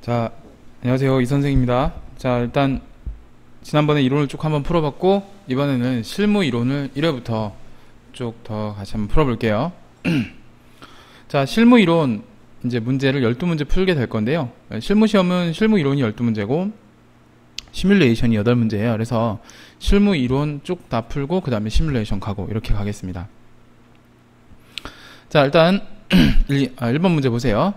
자, 안녕하세요. 이 선생입니다. 자, 일단 지난번에 이론을 쭉 한번 풀어봤고 이번에는 실무 이론을 1회부터 쭉 더 같이 한번 풀어볼게요. 자, 실무 이론 이제 문제를 12문제 풀게 될 건데요. 실무 시험은 실무 이론이 12문제고 시뮬레이션이 8문제예요. 그래서 실무 이론 쭉 다 풀고 그 다음에 시뮬레이션 가고 이렇게 가겠습니다. 자, 일단 1번 문제 보세요.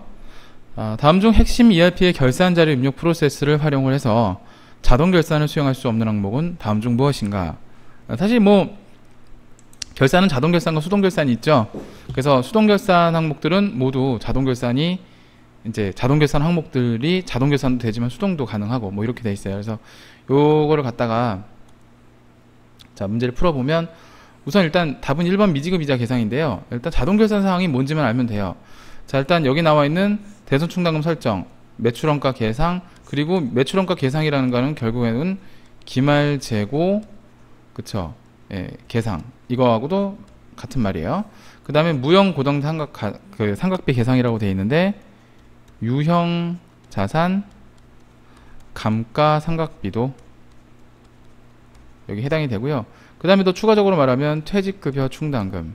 다음 중 핵심 ERP의 결산 자료 입력 프로세스를 활용을 해서 자동 결산을 수행할 수 없는 항목은 다음 중 무엇인가? 사실 결산은 자동 결산과 수동 결산이 있죠. 그래서 수동 결산 항목들은 모두 자동 결산이 이제 자동 결산 항목들이 자동 결산도 되지만 수동도 가능하고 이렇게 돼 있어요. 그래서 요거를 갖다가 자, 문제를 풀어보면 우선 일단 답은 1번 미지급이자 계상인데요. 일단 자동 결산 사항이 뭔지만 알면 돼요. 자, 일단 여기 나와 있는 대손 충당금 설정, 매출원가 계상, 그리고 매출원가 계상이라는 거는 결국에는 기말 재고, 그쵸? 예, 계상. 이거하고도 같은 말이에요. 그 다음에 무형 고정 삼각비 계상이라고 되어 있는데, 유형 자산, 감가 삼각비도 여기 해당이 되고요. 그 다음에 또 추가적으로 말하면 퇴직급여 충당금,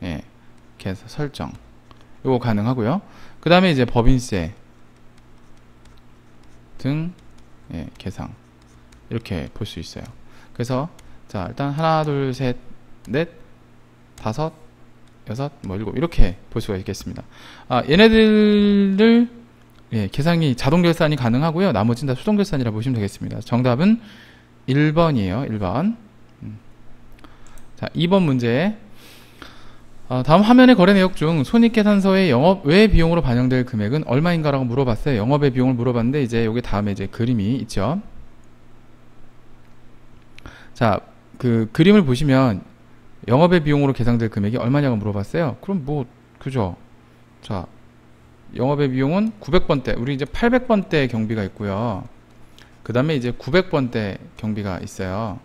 예, 계산 설정 요거 가능하고요. 그 다음에 이제 법인세 등 예, 계상 이렇게 볼 수 있어요. 그래서 자, 일단 하나 둘 셋 넷 다섯 여섯 일곱 이렇게 볼 수가 있겠습니다. 얘네들을 예, 계상이 자동 결산이 가능하고요. 나머지는 다 수동 결산이라 보시면 되겠습니다. 정답은 1번이에요. 1번. 자, 2번 문제. 다음 화면의 거래 내역 중 손익계산서의 영업 외 비용으로 반영될 금액은 얼마인가 라고 물어봤어요. 영업의 비용을 물어봤는데 이제 여기 다음에 이제 그림이 있죠. 자, 그 그림을 보시면 영업의 비용으로 계산될 금액이 얼마냐고 물어봤어요. 그럼 그죠? 자, 영업의 비용은 900번대, 우리 이제 800번대 경비가 있고요. 그 다음에 이제 900번대 경비가 있어요.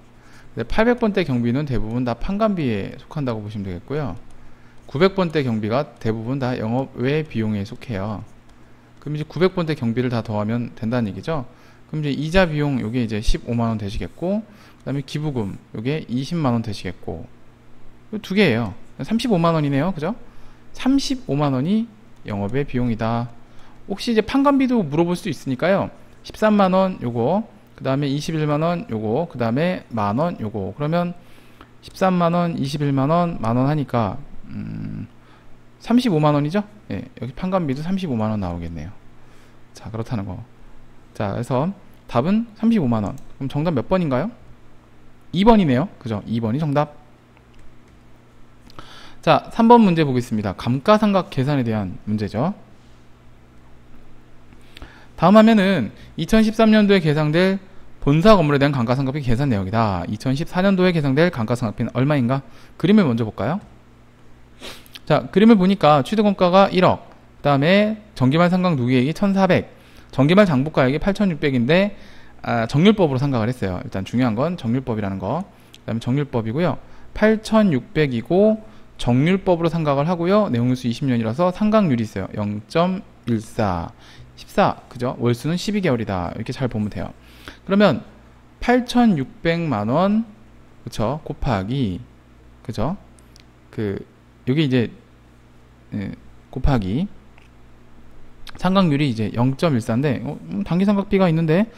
800번대 경비는 대부분 다 판관비에 속한다고 보시면 되겠고요. 900번대 경비가 대부분 다 영업 외 비용에 속해요. 그럼 이제 900번대 경비를 다 더하면 된다는 얘기죠. 그럼 이제 이자 비용 요게 이제 15만원 되시겠고, 그 다음에 기부금 요게 20만원 되시겠고, 두 개예요. 35만원이네요. 그죠? 35만원이 영업의 비용이다. 혹시 이제 판관비도 물어볼 수 있으니까요. 13만원 요거, 그 다음에 21만원 요거, 그 다음에 만원 요거. 그러면 13만원, 21만원, 만원 하니까 35만원이죠? 예, 여기 판관비도 35만원 나오겠네요. 자, 그렇다는 거. 자, 그래서 답은 35만원. 그럼 정답 몇 번인가요? 2번이네요. 그죠? 2번이 정답. 자, 3번 문제 보겠습니다. 감가상각 계산에 대한 문제죠. 다음 화면은 2013년도에 계상될 본사 건물에 대한 감가상각비 계산 내역이다. 2014년도에 계상될 감가상각비는 얼마인가? 그림을 먼저 볼까요? 자, 그림을 보니까 취득원가가 1억, 그 다음에 정기말 상각 누계액이 1,400, 정기말 장부가액이 8,600인데 정률법으로 상각을 했어요. 일단 중요한 건 정률법이라는 거. 그 다음에 정률법이고요. 8,600이고 정률법으로 상각을 하고요. 내용일수 20년이라서 상각률이 있어요. 0.14, 14, 그죠? 월수는 12개월이다. 이렇게 잘 보면 돼요. 그러면 8,600만원, 그쵸? 곱하기, 그죠? 여기 이제, 곱하기, 상각률이 이제 0.14인데, 단기상각비가 있는데,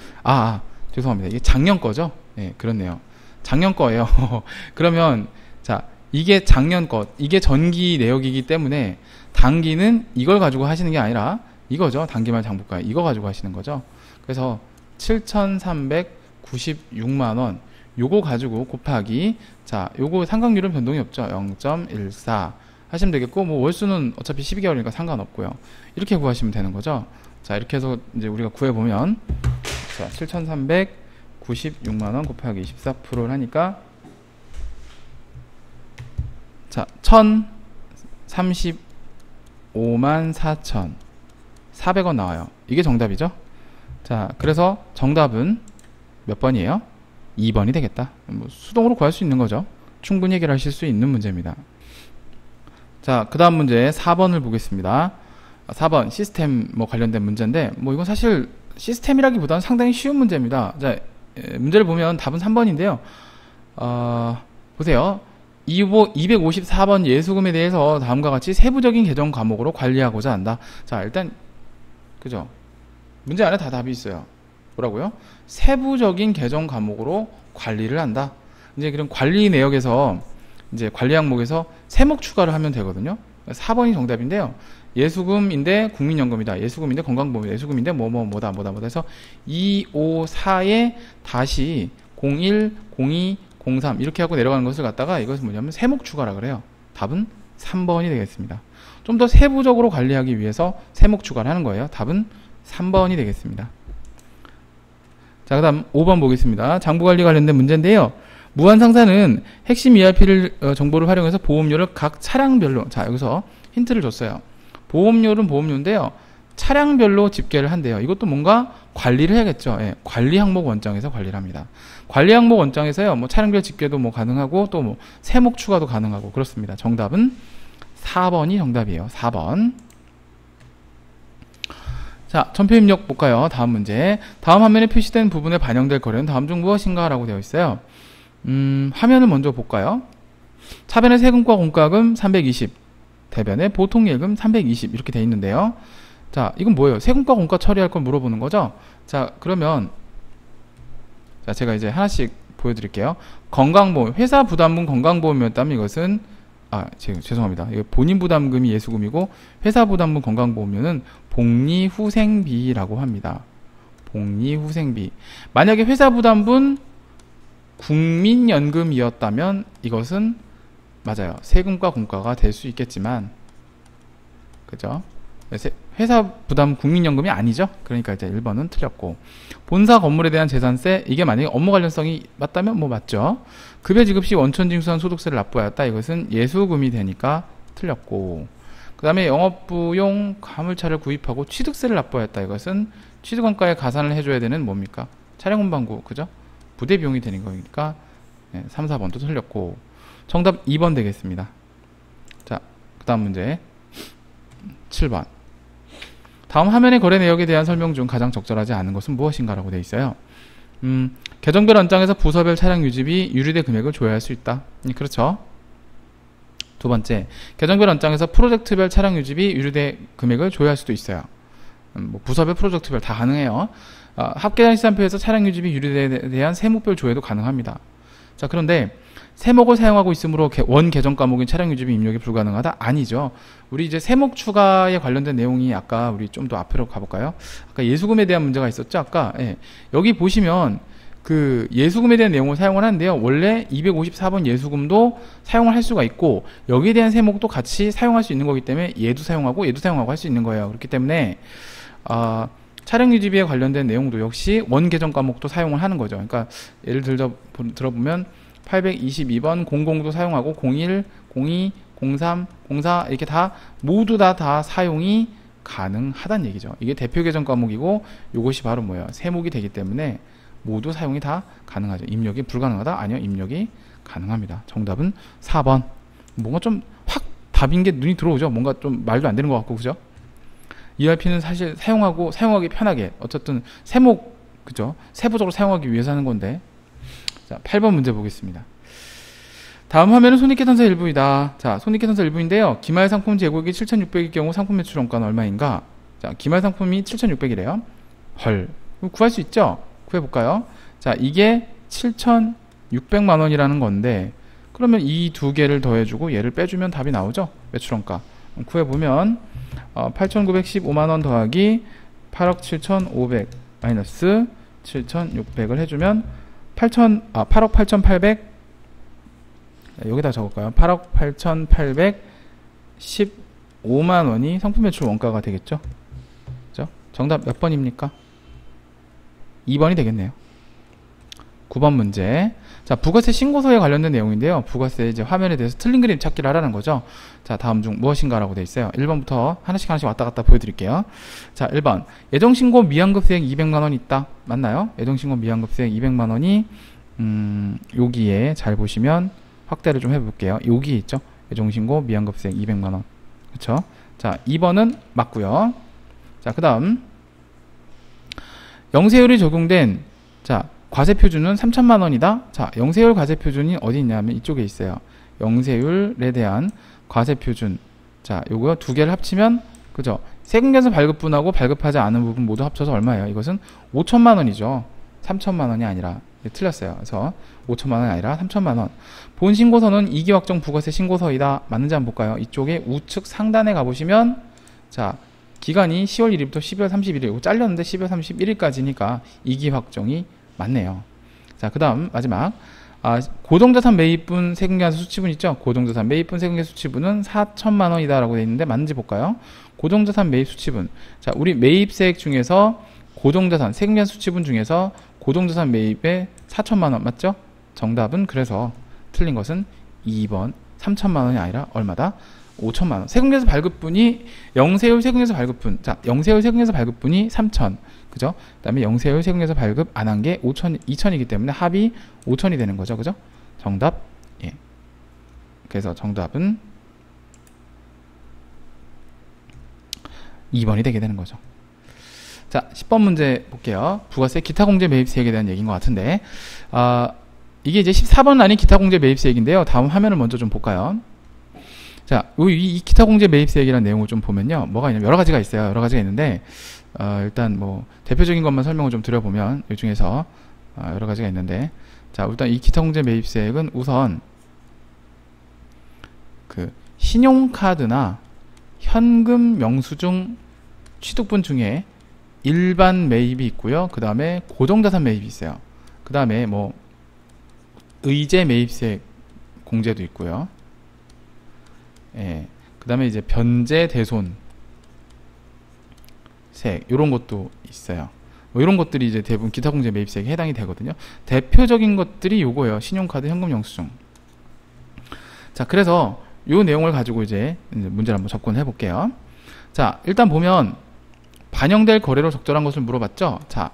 죄송합니다. 이게 작년 거죠? 네, 그렇네요. 작년 거예요. 그러면, 자, 이게 작년 것, 이게 전기 내역이기 때문에, 단기는 이걸 가지고 하시는 게 아니라, 이거죠. 단기말 장부가. 이거 가지고 하시는 거죠. 그래서, 7,396만원, 요거 가지고 곱하기, 자, 요거 상각률은 변동이 없죠. 0.14 하시면 되겠고, 월수는 어차피 12개월이니까 상관없고요. 이렇게 구하시면 되는 거죠. 자, 이렇게 해서 이제 우리가 구해보면, 자, 7,396만원 곱하기 24%를 하니까, 자, 1,035만 4,400원 나와요. 이게 정답이죠. 자, 그래서 정답은 몇 번이에요? 2번이 되겠다. 수동으로 구할 수 있는 거죠. 충분히 해결하실 수 있는 문제입니다. 자, 그 다음 문제 4번을 보겠습니다. 4번 시스템 뭐 관련된 문제인데, 뭐 이건 사실 시스템이라기보다는 상당히 쉬운 문제입니다. 자, 문제를 보면 답은 3번인데요. 보세요. 254번 예수금에 대해서 다음과 같이 세부적인 계정 과목으로 관리하고자 한다. 자, 일단 그죠? 문제 안에 다 답이 있어요. 뭐라고요? 세부적인 계정 과목으로 관리를 한다. 이제 그런 관리 내역에서 이제 관리 항목에서 세목 추가를 하면 되거든요. 4번이 정답인데요. 예수금인데 국민연금이다. 예수금인데 건강보험이다. 예수금인데 뭐다 해서 254에 다시 01, 02, 03 이렇게 하고 내려가는 것을 갖다가 이것은 뭐냐면 세목 추가라 그래요. 답은 3번이 되겠습니다. 좀 더 세부적으로 관리하기 위해서 세목 추가를 하는 거예요. 답은 3번이 되겠습니다. 자, 그 다음 5번 보겠습니다. 장부관리 관련된 문제인데요. 무한상사는 핵심 ERP를 정보를 활용해서 보험료를 각 차량별로, 자 여기서 힌트를 줬어요. 보험료는 보험료인데요. 차량별로 집계를 한대요. 이것도 뭔가 관리를 해야겠죠. 예, 관리 항목 원장에서 관리를 합니다. 관리 항목 원장에서요, 뭐 차량별 집계도 뭐 가능하고 또 뭐 세목 추가도 가능하고 그렇습니다. 정답은 4번이 정답이에요. 4번. 자, 전표 입력 볼까요? 다음 문제. 다음 화면에 표시된 부분에 반영될 거래는 다음 중 무엇인가? 라고 되어 있어요. 화면을 먼저 볼까요? 차변의 세금과 공과금 320, 대변의 보통예금 320 이렇게 되어 있는데요. 자, 이건 뭐예요? 세금과 공과 처리할 걸 물어보는 거죠? 자, 그러면 자, 제가 이제 하나씩 보여드릴게요. 건강보험, 회사 부담금 건강보험이었다면 이것은 죄송합니다. 이거 본인 부담금이 예수금이고 회사 부담금 건강보험료는 복리후생비라고 합니다. 복리후생비. 만약에 회사 부담분 국민연금이었다면 이것은 맞아요. 세금과 공과가 될 수 있겠지만, 그죠? 회사 부담 국민연금이 아니죠. 그러니까 이제 1번은 틀렸고, 본사 건물에 대한 재산세, 이게 만약에 업무 관련성이 맞다면 뭐 맞죠. 급여 지급 시 원천징수한 소득세를 납부하였다. 이것은 예수금이 되니까 틀렸고, 그 다음에 영업부용 화물차를 구입하고 취득세를 납부하였다. 이것은 취득원가에 가산을 해줘야 되는 뭡니까? 차량 운반구, 그죠? 부대 비용이 되는 거니까 3, 4번도 틀렸고, 정답 2번 되겠습니다. 자, 그 다음 문제 7번. 다음 화면의 거래 내역에 대한 설명 중 가장 적절하지 않은 것은 무엇인가? 라고 되어 있어요. 계정별 원장에서 부서별 차량 유지비 유리대 금액을 조회할 수 있다. 그렇죠. 두 번째, 계정별 원장에서 프로젝트별 차량 유지비 유리대 금액을 조회할 수도 있어요. 뭐 부서별 프로젝트별 다 가능해요. 합계산 시산표에서 차량 유지비 유리대에 대한 세목별 조회도 가능합니다. 자, 그런데 세목을 사용하고 있으므로 원 계정 과목인 차량 유지비 입력이 불가능하다? 아니죠. 우리 이제 세목 추가에 관련된 내용이 아까 우리 좀 더 앞으로 가볼까요? 아까 예수금에 대한 문제가 있었죠. 아까 여기 보시면 그 예수금에 대한 내용을 사용을 하는데요. 원래 254번 예수금도 사용을 할 수가 있고 여기에 대한 세목도 같이 사용할 수 있는 거기 때문에 얘도 사용하고 할 수 있는 거예요. 그렇기 때문에 차량 유지비에 관련된 내용도 역시 원 계정 과목도 사용을 하는 거죠. 그러니까 예를 들어보면 822번 00도 사용하고 01, 02, 03, 04 이렇게 다 모두 다 사용이 가능하다는 얘기죠. 이게 대표 계정 과목이고 이것이 바로 뭐예요? 세목이 되기 때문에 모두 사용이 다 가능하죠. 입력이 불가능하다? 아니요. 입력이 가능합니다. 정답은 4번. 뭔가 좀 확 답인 게 눈이 들어오죠. 뭔가 좀 말도 안 되는 것 같고, 그죠? ERP는 사실 사용하기 편하게 어쨌든 세목, 그죠? 세부적으로 사용하기 위해서 하는 건데. 자, 8번 문제 보겠습니다. 다음 화면은 손익계산서 일부이다. 자, 손익계산서 일부인데요. 기말 상품 재고액이 7,600일 경우 상품 매출 원가는 얼마인가? 자, 기말 상품이 7,600이래요. 헐. 구할 수 있죠? 구해볼까요? 자, 이게 7,600만 원이라는 건데, 그러면 이 두 개를 더해주고 얘를 빼주면 답이 나오죠? 매출 원가. 구해보면, 8,915만 원 더하기 8억 7,500 마이너스 7,600을 해주면 8억 8,800 여기다 적을까요? 8억 8,815만 원이 상품 매출 원가가 되겠죠? 그죠? 정답 몇 번입니까? 2번이 되겠네요. 9번 문제. 자, 부가세 신고서에 관련된 내용인데요. 부가세 이제 화면에 대해서 틀린 그림 찾기를 하라는 거죠. 자, 다음 중 무엇인가라고 되어 있어요. 1번부터 하나씩 왔다 갔다 보여드릴게요. 자, 1번. 예정신고 미환급세액 200만 원 있다. 맞나요? 예정신고 미환급세액 200만 원이 여기에 잘 보시면 확대를 좀 해볼게요. 여기 있죠. 외종신고 미환급세액 200만원. 그쵸? 자, 2번은 맞고요. 자, 그 다음 영세율이 적용된 자 과세표준은 3천만원이다. 자, 영세율 과세표준이 어디 있냐면 이쪽에 있어요. 영세율에 대한 과세표준. 자, 요거 두 개를 합치면 그죠? 세금계산 발급분하고 발급하지 않은 부분 모두 합쳐서 얼마예요? 이것은 5천만원이죠. 3천만원이 아니라 틀렸어요. 그래서 5천만원이 아니라 3천만원. 본 신고서는 2기 확정 부가세 신고서이다. 맞는지 한번 볼까요? 이쪽에 우측 상단에 가보시면 자 기간이 10월 1일부터 12월 31일 이거 잘렸는데 12월 31일까지니까 2기 확정이 맞네요. 자, 그 다음 마지막 고정자산 매입분 세금계산 수치분 있죠? 고정자산 매입분 세금계산 수치분은 4천만원이다 라고 되어 있는데 맞는지 볼까요? 고정자산 매입 수치분. 자, 우리 매입세액 중에서 고정자산 세금계산 수치분 중에서 고정자산 매입에 4천만원 맞죠? 정답은 그래서 틀린 것은 2번 3천만원이 아니라 얼마다? 5천만원. 세금계산 발급분이 영세율 세금계산 발급분. 자, 영세율 세금계산 발급분이 3천. 그죠? 그 다음에 영세율 세금계산 발급 안 한 게 5천, 2천이기 때문에 합이 5천이 되는 거죠. 그죠? 정답. 예. 그래서 정답은 2번이 되게 되는 거죠. 자, 10번 문제 볼게요. 부가세 기타공제 매입세액에 대한 얘기인 것 같은데 이게 이제 14번 아닌 기타공제 매입세액인데요. 다음 화면을 먼저 좀 볼까요? 자, 이 기타공제 매입세액이라는 내용을 좀 보면요. 뭐가 있냐면 여러 가지가 있어요. 여러 가지가 있는데 일단 뭐 대표적인 것만 설명을 좀 드려보면 이 중에서 여러 가지가 있는데 자, 일단 이 기타공제 매입세액은 우선 그 신용카드나 현금 영수증 취득분 중에 일반 매입이 있고요. 그 다음에 고정자산 매입이 있어요. 그 다음에 뭐 의제 매입세액 공제도 있고요. 예. 그 다음에 이제 변제 대손 세액 이런 것도 있어요. 뭐 이런 것들이 이제 대부분 기타공제 매입세액에 해당이 되거든요. 대표적인 것들이 요거예요. 신용카드, 현금 영수증. 자, 그래서 요 내용을 가지고 이제 문제를 한번 접근해 볼게요. 자, 일단 보면 반영될 거래로 적절한 것을 물어봤죠. 자,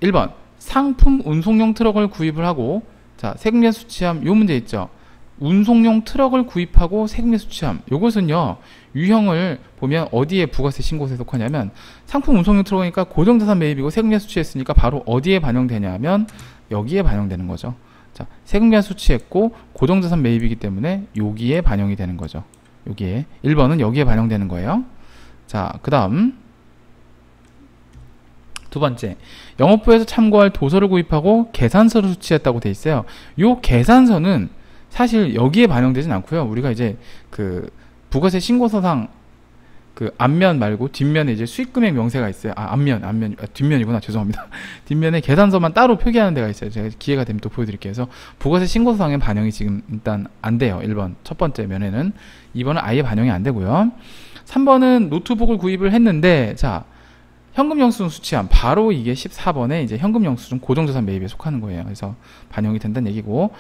1번 상품 운송용 트럭을 구입을 하고 자, 세금계산 수취함 요 문제 있죠. 운송용 트럭을 구입하고 세금계산 수취함 요것은요 유형을 보면 어디에 부가세 신고서에 속하냐면 상품 운송용 트럭이니까 고정자산 매입이고 세금계산 수취했으니까 바로 어디에 반영되냐면 여기에 반영되는 거죠. 자, 세금계산 수취했고 고정자산 매입이기 때문에 여기에 반영이 되는 거죠. 여기에 1번은 여기에 반영되는 거예요. 자, 그 다음 두 번째, 영업부에서 참고할 도서를 구입하고 계산서를 수취했다고 돼 있어요. 요 계산서는 사실 여기에 반영되진 않고요. 우리가 이제 그 부가세 신고서상 그 앞면 말고 뒷면에 이제 수익금액 명세가 있어요. 뒷면이구나. 죄송합니다. 뒷면에 계산서만 따로 표기하는 데가 있어요. 제가 기회가 되면 또 보여드릴게요. 그래서 부가세 신고서상에 반영이 지금 일단 안 돼요. 1번 첫 번째 면에는. 2번은 아예 반영이 안 되고요. 3번은 노트북을 구입을 했는데 자, 현금 영수증 수취함 바로 이게 14번에 이제 현금 영수증 고정자산 매입에 속하는 거예요. 그래서 반영이 된다는 얘기고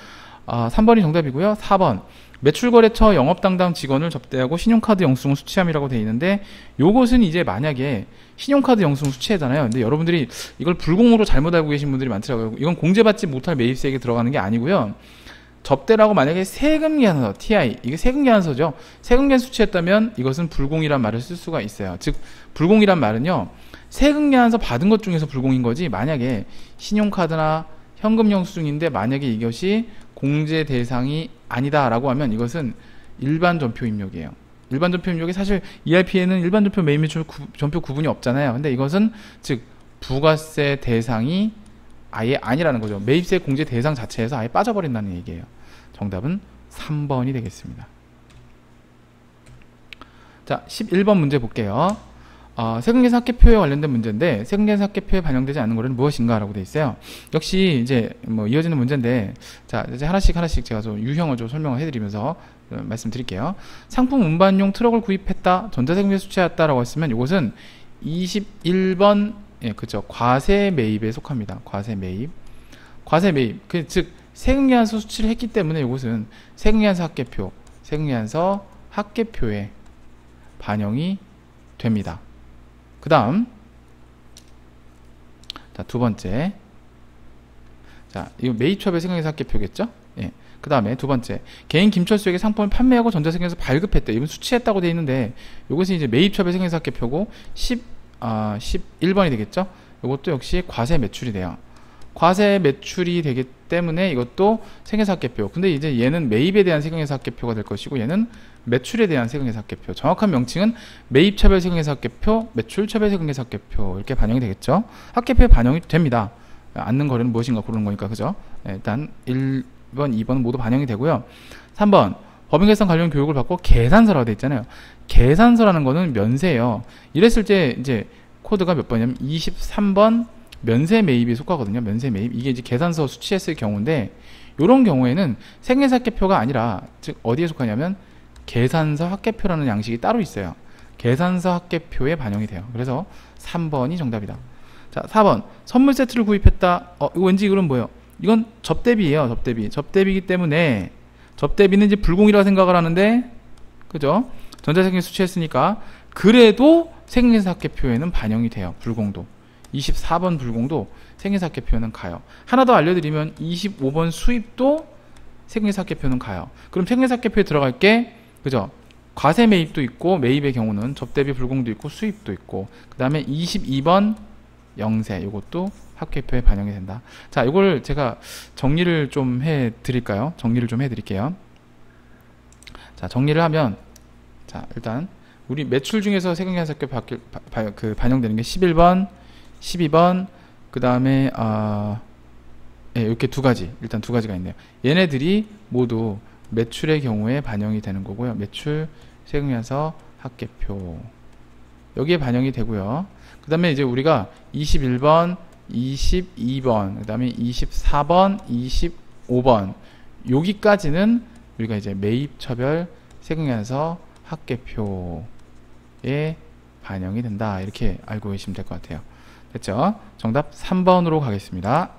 3번이 정답이고요. 4번 매출거래처 영업담당 직원을 접대하고 신용카드 영수증 수취함이라고 되어 있는데 요것은 이제 만약에 신용카드 영수증 수취하잖아요. 근데 여러분들이 이걸 불공으로 잘못 알고 계신 분들이 많더라고요. 이건 공제받지 못할 매입세액에 들어가는 게 아니고요. 접대라고 만약에 세금계산서 TI 이게 세금계산서죠. 세금계산 수취했다면 이것은 불공이란 말을 쓸 수가 있어요. 즉 불공이란 말은요. 세금계산서 받은 것 중에서 불공인 거지 만약에 신용카드나 현금 영수증인데 만약에 이것이 공제 대상이 아니다 라고 하면 이것은 일반 전표 입력이에요. 일반 전표 입력이 사실 ERP에는 일반 전표 매입 매출 전표 구분이 없잖아요. 근데 이것은 즉 부가세 대상이 아예 아니라는 거죠. 매입세 공제 대상 자체에서 아예 빠져버린다는 얘기예요. 정답은 3번이 되겠습니다. 자, 11번 문제 볼게요. 세금계산 합계표에 관련된 문제인데 세금계산 합계표에 반영되지 않는 거는 무엇인가 라고 되어 있어요. 역시 이제 뭐 이어지는 문제인데 자, 이제 하나씩 제가 좀 유형을 좀 설명을 해드리면서 말씀드릴게요. 상품 운반용 트럭을 구입했다. 전자세금에 수취했다라고 했으면 이것은 21번 예, 그죠. 과세 매입에 속합니다. 과세 매입. 즉 세금계산서 수취를 했기 때문에 이것은 세금계산서 합계표에 반영이 됩니다. 그 다음 자, 두 번째 자, 이거 매입처별 세금계산 합계표겠죠? 예. 그 다음에 두 번째, 개인 김철수에게 상품을 판매하고 전자세금에서 발급했대. 이건 수취했다고 되어 있는데 이것이 이제 매입처별 생계사학계표고 11번이 되겠죠. 이것도 역시 과세 매출이 돼요. 과세 매출이 되기 때문에 이것도 생계사학계표. 근데 이제 얘는 매입에 대한 세금계사학계표가 될 것이고 얘는 매출에 대한 세금계사학계표. 정확한 명칭은 매입차별 세금계사학계표, 매출차별 세금계사학계표 이렇게 반영이 되겠죠. 학계표에 반영이 됩니다. 앉는 거래는 무엇인가 고르는 거니까 그죠? 네, 일단 1번, 2번 모두 반영이 되고요. 3번 법인계산 관련 교육을 받고 계산서라고 되어 있잖아요. 계산서라는 거는 면세예요. 이랬을 때 이제 코드가 몇 번이냐면 23번 면세 매입에 속하거든요. 면세 매입. 이게 이제 계산서 수취했을 경우인데 이런 경우에는 생계사학계표가 아니라 즉 어디에 속하냐면 계산서 학계표라는 양식이 따로 있어요. 계산서 학계표에 반영이 돼요. 그래서 3번이 정답이다. 자, 4번 선물 세트를 구입했다. 이거 왠지 이건 뭐예요? 이건 접대비예요. 접대비. 접대비이기 때문에 접대비는 이제 불공이라고 생각을 하는데 그죠? 전자세금 수취했으니까 그래도 생계사학계표에는 반영이 돼요. 불공도. 24번 불공도 생계사학계표는 가요. 하나 더 알려드리면 25번 수입도 생계사학계표는 가요. 그럼 생계사학계표에 들어갈 게 그죠? 과세 매입도 있고 매입의 경우는 접대비 불공도 있고 수입도 있고 그 다음에 22번 영세 이것도 학계표에 반영이 된다. 자, 이걸 제가 정리를 좀 해 드릴까요? 정리를 좀 해 드릴게요. 자, 정리를 하면 자, 일단 우리 매출 중에서 세금계산학계표 반영되는 게 11번 12번 그 다음에 예, 이렇게 두 가지 일단 두 가지가 있네요. 얘네들이 모두 매출의 경우에 반영이 되는 거고요. 매출 세금계산서 학계표 여기에 반영이 되고요. 그 다음에 이제 우리가 21번 22번 그 다음에 24번 25번 여기까지는 우리가 이제 매입처별 세금계산서 학계표에 반영이 된다 이렇게 알고 계시면 될 것 같아요. 됐죠? 정답 3번으로 가겠습니다.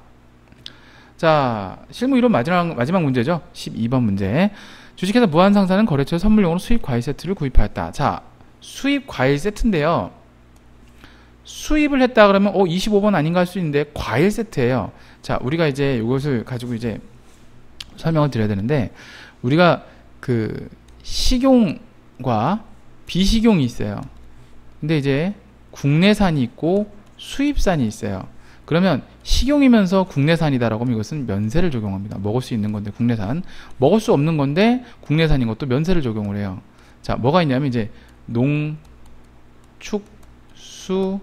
자, 실무 이론 마지막 문제죠. 12번 문제. 주식회사 무한상사는 거래처 선물용으로 수입 과일 세트를 구입하였다. 자, 수입 과일 세트인데요. 수입을 했다 그러면 25번 아닌가 할 수 있는데 과일 세트예요. 자, 우리가 이제 이것을 가지고 이제 설명을 드려야 되는데 우리가 그 식용과 비식용이 있어요. 근데 이제 국내산이 있고 수입산이 있어요. 그러면 식용이면서 국내산이다라고 하면 이것은 면세를 적용합니다. 먹을 수 있는 건데 국내산, 먹을 수 없는 건데 국내산인 것도 면세를 적용을 해요. 자, 뭐가 있냐면 이제 농, 축, 수,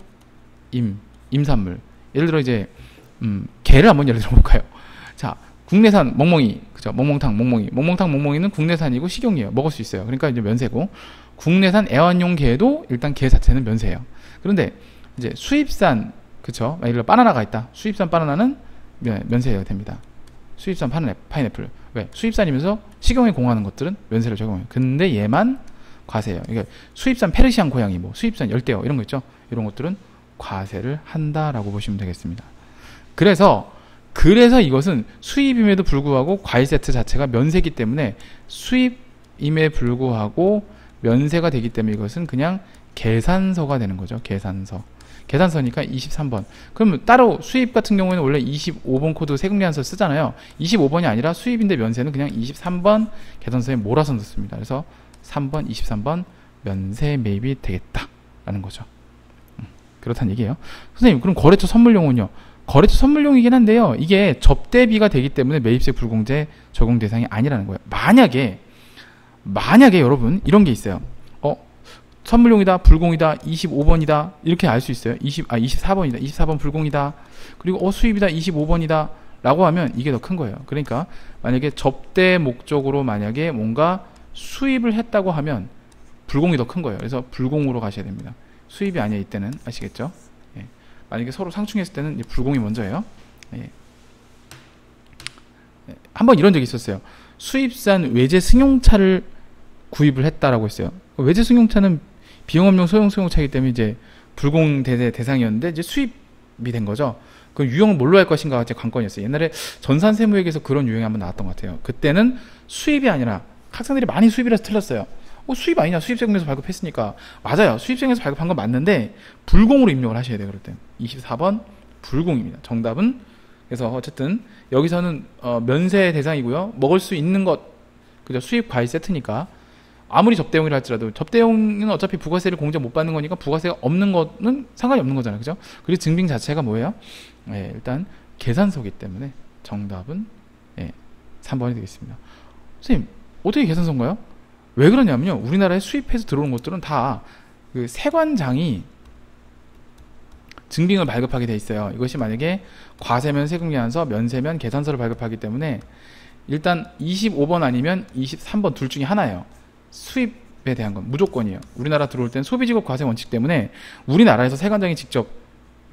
임산물. 예를 들어 이제 게를 한번 예를 들어 볼까요? 자, 국내산 멍멍이, 그죠? 멍멍탕, 멍멍이는 국내산이고 식용이에요. 먹을 수 있어요. 그러니까 이제 면세고, 국내산 애완용 게도 일단 게 자체는 면세예요. 그런데 이제 수입산, 그쵸? 예를 들어 바나나가 있다. 수입산 바나나는 면세가 됩니다. 수입산 파인애플. 왜? 수입산이면서 식용에 공하는 것들은 면세를 적용해요. 근데 얘만 과세예요. 그러니까 수입산 페르시안 고양이, 수입산 열대어 이런 거 있죠? 이런 것들은 과세를 한다라고 보시면 되겠습니다. 그래서 이것은 수입임에도 불구하고 과일 세트 자체가 면세기 때문에 수입임에 불구하고 면세가 되기 때문에 이것은 그냥 계산서가 되는 거죠. 계산서니까 23번. 그럼 따로 수입 같은 경우에는 원래 25번 코드 세금계산서 쓰잖아요. 25번이 아니라 수입인데 면세는 그냥 23번 계산서에 몰아서 넣습니다. 그래서 3번, 23번 면세 매입이 되겠다라는 거죠. 그렇다는 얘기예요. 선생님, 그럼 거래처 선물용은요? 거래처 선물용이긴 한데요. 이게 접대비가 되기 때문에 매입세 불공제 적용 대상이 아니라는 거예요. 만약에 여러분 이런 게 있어요. 선물용이다, 불공이다, 25번이다 이렇게 알 수 있어요. 24번이다, 24번 불공이다. 그리고 수입이다, 25번이다 라고 하면 이게 더 큰 거예요. 그러니까 만약에 접대 목적으로 만약에 뭔가 수입을 했다고 하면 불공이 더 큰 거예요. 그래서 불공으로 가셔야 됩니다. 수입이 아니야 이때는. 아시겠죠? 예. 만약에 서로 상충했을 때는 불공이 먼저예요. 예. 한번 이런 적이 있었어요. 수입산 외제 승용차를 구입을 했다라고 했어요. 외제 승용차는 비용업용 소형 승용차이기 때문에 이제 불공 대상이었는데 이제 수입이 된 거죠. 그 유형을 뭘로 할 것인가가 제 관건이었어요. 옛날에 전산세무회계에서 그런 유형이 한번 나왔던 것 같아요. 그때는 수입이 아니라 학생들이 많이 수입이라서 틀렸어요. 수입 아니냐? 수입세금에서 발급했으니까. 맞아요. 수입세금에서 발급한 건 맞는데 불공으로 입력을 하셔야 돼요. 그럴 땐 24번 불공입니다. 정답은 그래서 어쨌든 여기서는 면세 대상이고요. 먹을 수 있는 것, 그죠? 수입 과일 세트니까 아무리 접대용이라 할지라도 접대용은 어차피 부가세를 공제 못 받는 거니까 부가세가 없는 거는 상관이 없는 거잖아요, 그죠? 그리고 증빙 자체가 뭐예요? 예, 일단 계산서기 때문에 정답은 3번이 되겠습니다. 선생님, 어떻게 계산서인가요? 왜 그러냐면요, 우리나라에 수입해서 들어오는 것들은 다 그 세관장이 증빙을 발급하게 돼 있어요. 이것이 만약에 과세면 세금계산서, 면세면 계산서를 발급하기 때문에 일단 25번 아니면 23번 둘 중에 하나예요. 수입에 대한 건 무조건이에요. 우리나라 들어올 땐 소비지급 과세 원칙 때문에 우리나라에서 세관장이 직접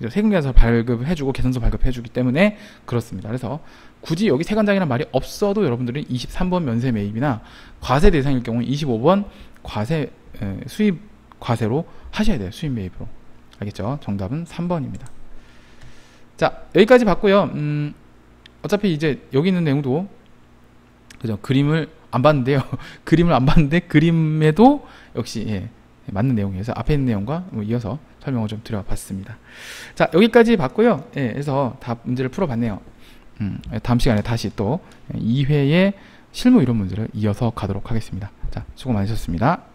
세금계산서 발급해주고 계산서 발급해주기 때문에 그렇습니다. 그래서 굳이 여기 세관장이라는 말이 없어도 여러분들은 23번 면세 매입이나 과세 대상일 경우 25번 과세 수입 과세로 하셔야 돼요. 수입 매입으로. 알겠죠? 정답은 3번입니다. 자, 여기까지 봤고요. 어차피 이제 여기 있는 내용도 그죠? 그림을 안 봤는데요. 그림을 안 봤는데 그림에도 역시 맞는 내용이어서 앞에 있는 내용과 이어서 설명을 좀 드려봤습니다. 자, 여기까지 봤고요. 그래서 다 문제를 풀어봤네요. 다음 시간에 다시 또 2회의 실무 이론 문제를 이어서 가도록 하겠습니다. 자, 수고 많으셨습니다.